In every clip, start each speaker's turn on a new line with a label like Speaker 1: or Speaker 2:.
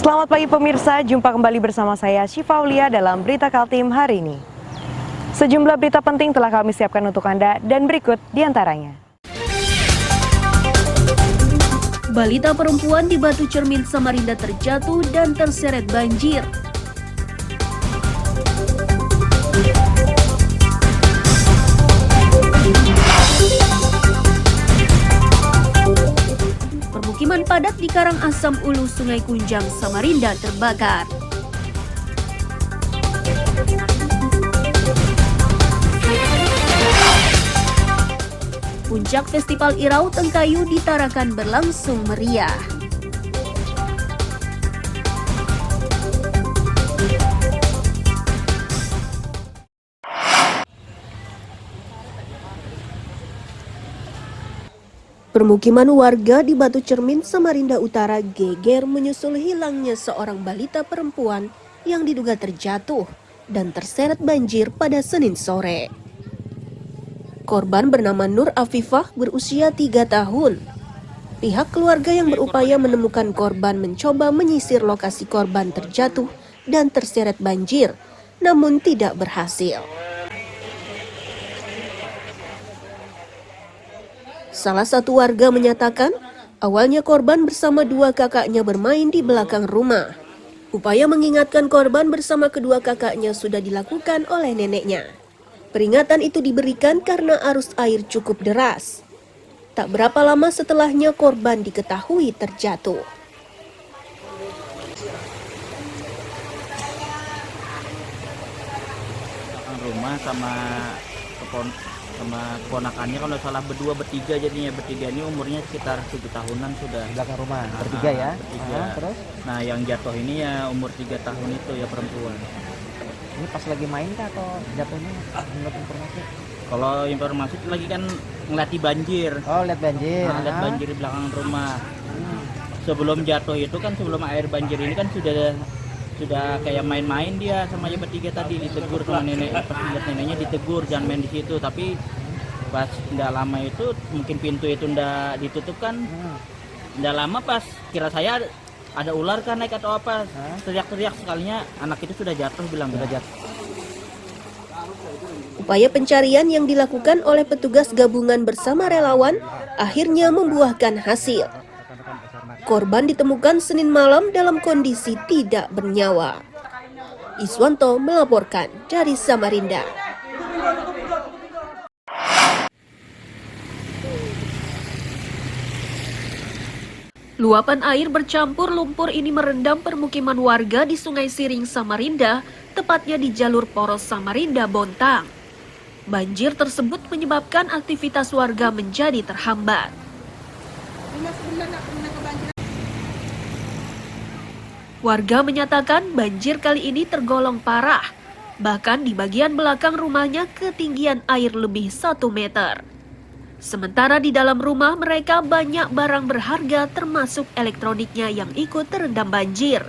Speaker 1: Selamat pagi pemirsa, jumpa kembali bersama saya Syifa Aulia dalam Berita Kaltim hari ini. Sejumlah berita penting telah kami siapkan untuk Anda dan berikut diantaranya.
Speaker 2: Balita perempuan di Batu Cermin Samarinda terjatuh dan terseret banjir. Permukiman padat di Karangasem Ulu Sungai Kunjang, Samarinda terbakar. Puncak Festival Irau Tengkayu di Tarakan berlangsung meriah. Permukiman warga di Batu Cermin, Samarinda Utara geger menyusul hilangnya seorang balita perempuan yang diduga terjatuh dan terseret banjir pada Senin sore. Korban bernama Nur Afifah berusia 3 tahun. Pihak keluarga yang berupaya menemukan korban mencoba menyisir lokasi korban terjatuh dan terseret banjir, namun tidak berhasil. Salah satu warga menyatakan, awalnya korban bersama dua kakaknya bermain di belakang rumah. Upaya mengingatkan korban bersama kedua kakaknya sudah dilakukan oleh neneknya. Peringatan itu diberikan karena arus air cukup deras. Tak berapa lama setelahnya korban diketahui terjatuh.
Speaker 3: Rumah sama keponakannya kalau salah berdua bertiga, jadinya bertiga ini umurnya sekitar 7 tahunan sudah.
Speaker 4: Di belakang rumah bertiga ya.
Speaker 3: Bertiga.
Speaker 4: Terus
Speaker 3: Nah yang jatuh ini ya umur 3 tahun itu ya perempuan.
Speaker 4: ini pas lagi main kah atau jatuhnya menurut informasi?
Speaker 3: Kalau informasi lagi kan ngelatih banjir.
Speaker 4: Oh, lihat banjir.
Speaker 3: Lihat banjir di belakang rumah. Sebelum jatuh itu kan, sebelum air banjir ini kan sudah kayak main-main dia sama yang bertiga tadi, ditegur sama nenek. Pas lihat neneknya ditegur jangan main di situ, tapi pas nggak lama itu mungkin pintu itu nggak ditutup kan, nggak lama pas kira saya ada ular kan naik atau apa, teriak-teriak sekalinya anak itu sudah jatuh, bilang sudah jatuh.
Speaker 2: Upaya pencarian yang dilakukan oleh petugas gabungan bersama relawan akhirnya membuahkan hasil. Korban ditemukan Senin malam dalam kondisi tidak bernyawa. Iswanto melaporkan dari Samarinda. Luapan air bercampur lumpur ini merendam permukiman warga di Sungai Siring, Samarinda, tepatnya di jalur poros Samarinda Bontang. Banjir tersebut menyebabkan aktivitas warga menjadi terhambat. Warga menyatakan banjir kali ini tergolong parah. Bahkan di bagian belakang rumahnya ketinggian air lebih 1 meter. Sementara di dalam rumah mereka banyak barang berharga termasuk elektroniknya yang ikut terendam banjir.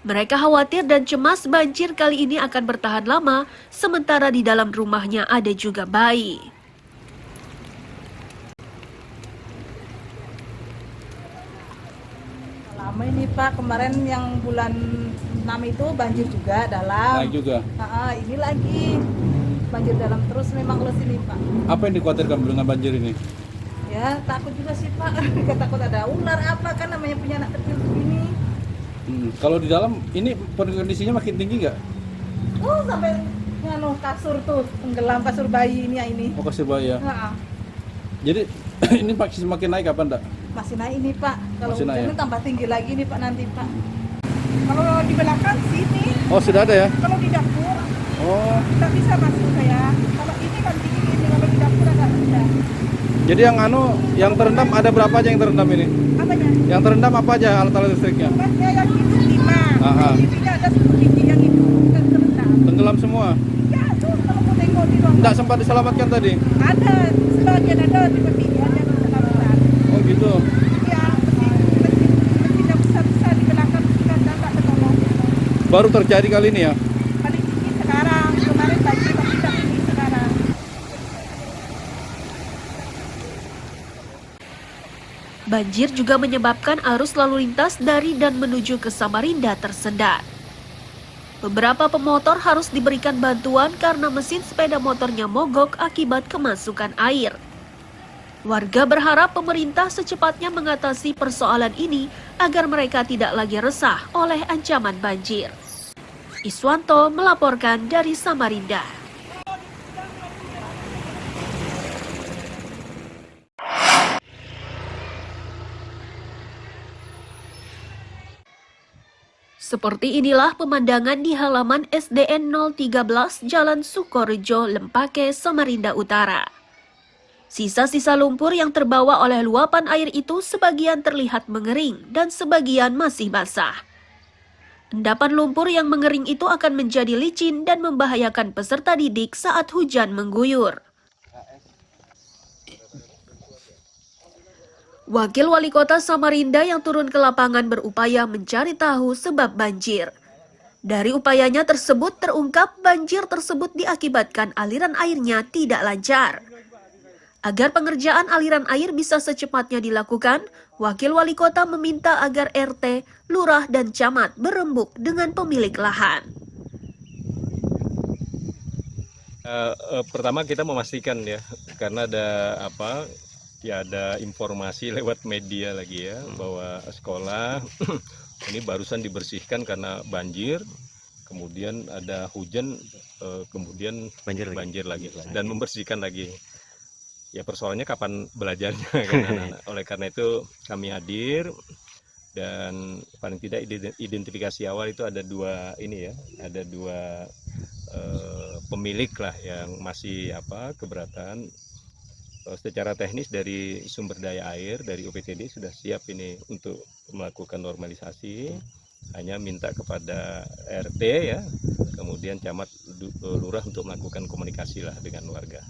Speaker 2: Mereka khawatir dan cemas banjir kali ini akan bertahan lama, sementara di dalam rumahnya ada juga bayi.
Speaker 5: Lama ini Pak, kemarin yang bulan 6 itu banjir juga dalam.
Speaker 6: Naik juga.
Speaker 5: Ini lagi banjir dalam terus memang los ini Pak.
Speaker 6: Apa yang dikhawatirkan dengan banjir ini?
Speaker 5: Ya takut juga sih Pak, takut ada ular apa kan, namanya punya anak kecil begini.
Speaker 6: Kalau di dalam ini kondisinya makin tinggi nggak?
Speaker 5: Oh sampai kasur tuh tenggelam, kasur bayi ini.
Speaker 6: Oh, kasih bahaya. Jadi ini semakin naik apa enggak?
Speaker 5: Masih naik ini Pak. Kalau
Speaker 6: Masih naik,
Speaker 5: hujan
Speaker 6: ya?
Speaker 5: tambah tinggi lagi nih Pak nanti Pak. Kalau di belakang sini,
Speaker 6: Oh, sudah ada ya?
Speaker 5: kalau di dapur
Speaker 6: Oh,
Speaker 5: nggak bisa masuk saya. Kalau ini kan tinggi ini, kalau di dapur agak rendah.
Speaker 6: jadi yang terendam ada berapa aja yang terendam ini?
Speaker 5: Apanya?
Speaker 6: Yang terendam apa aja alat-alat listriknya?
Speaker 5: Obatnya yang itu 5.
Speaker 6: Aha.
Speaker 5: Ini ada 10 biji yang itu kan terendam.
Speaker 6: Tenggelam semua?
Speaker 5: Ya tuh kalau mau tengok di ruang
Speaker 6: Enggak sempat diselamatkan tadi?
Speaker 5: ada sebagian ada di peti ada keselamatan.
Speaker 6: Oh gitu.
Speaker 5: Ya mesin yang besar di belakang kita tak ketolong.
Speaker 6: Baru terjadi kali ini ya?
Speaker 5: Paling tinggi sekarang, kemarin banjir tapi tidak tinggi sekarang.
Speaker 2: Banjir juga menyebabkan arus lalu lintas dari dan menuju ke Samarinda tersendat. Beberapa pemotor harus diberikan bantuan karena mesin sepeda motornya mogok akibat kemasukan air. Warga berharap pemerintah secepatnya mengatasi persoalan ini agar mereka tidak lagi resah oleh ancaman banjir. Iswanto melaporkan dari Samarinda. Seperti inilah pemandangan di halaman SDN 013 Jalan Sukorejo, Lempake, Samarinda Utara. Sisa-sisa lumpur yang terbawa oleh luapan air itu sebagian terlihat mengering dan sebagian masih basah. Endapan lumpur yang mengering itu akan menjadi licin dan membahayakan peserta didik saat hujan mengguyur. Wakil Wali Kota Samarinda yang turun ke lapangan berupaya mencari tahu sebab banjir. Dari upayanya tersebut terungkap banjir tersebut diakibatkan aliran airnya tidak lancar. Agar pengerjaan aliran air bisa secepatnya dilakukan, Wakil Wali Kota meminta agar RT, Lurah, dan Camat berembuk dengan pemilik lahan.
Speaker 7: Pertama kita memastikan ya, karena ada informasi lewat media lagi ya, bahwa sekolah ini barusan dibersihkan karena banjir, kemudian ada hujan, kemudian banjir lagi dan membersihkan lagi. Ya persoalannya kapan belajarnya kan anak-anak. Oleh karena itu kami hadir dan paling tidak identifikasi awal itu ada dua pemilik lah yang masih keberatan. Secara teknis dari sumber daya air dari UPTD sudah siap ini untuk melakukan normalisasi. Hanya minta kepada RT ya, kemudian camat lurah untuk melakukan komunikasi lah dengan warga.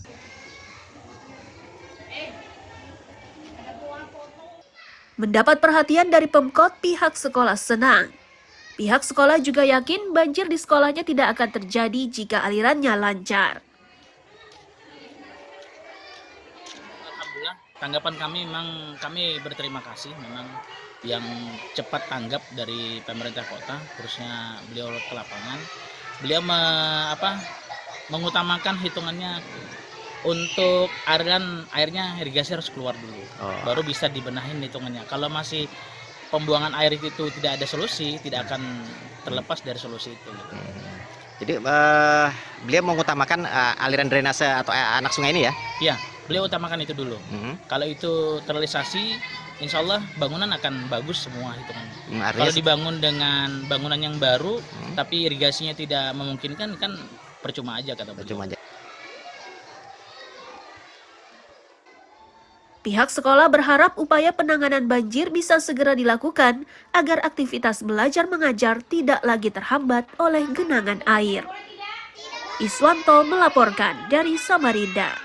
Speaker 2: Mendapat perhatian dari Pemkot, pihak sekolah senang. Pihak sekolah juga yakin banjir di sekolahnya tidak akan terjadi jika alirannya lancar.
Speaker 3: Alhamdulillah, tanggapan kami memang kami berterima kasih memang yang cepat tanggap dari pemerintah kota, terusnya beliau ke lapangan. Beliau mengutamakan hitungannya untuk airnya irigasi harus keluar dulu, baru bisa dibenahin hitungannya. Kalau masih pembuangan air itu tidak ada solusi, tidak akan terlepas dari solusi itu. Gitu.
Speaker 4: Jadi beliau mengutamakan aliran drainase atau anak sungai ini ya?
Speaker 3: Iya, beliau utamakan itu dulu. Kalau itu terrealisasi, insya Allah bangunan akan bagus semua hitungannya. Kalau dibangun dengan bangunan yang baru, tapi irigasinya tidak memungkinkan, kan percuma aja kata beliau.
Speaker 4: Percuma aja.
Speaker 2: Pihak sekolah berharap upaya penanganan banjir bisa segera dilakukan agar aktivitas belajar mengajar tidak lagi terhambat oleh genangan air. Iswanto melaporkan dari Samarinda.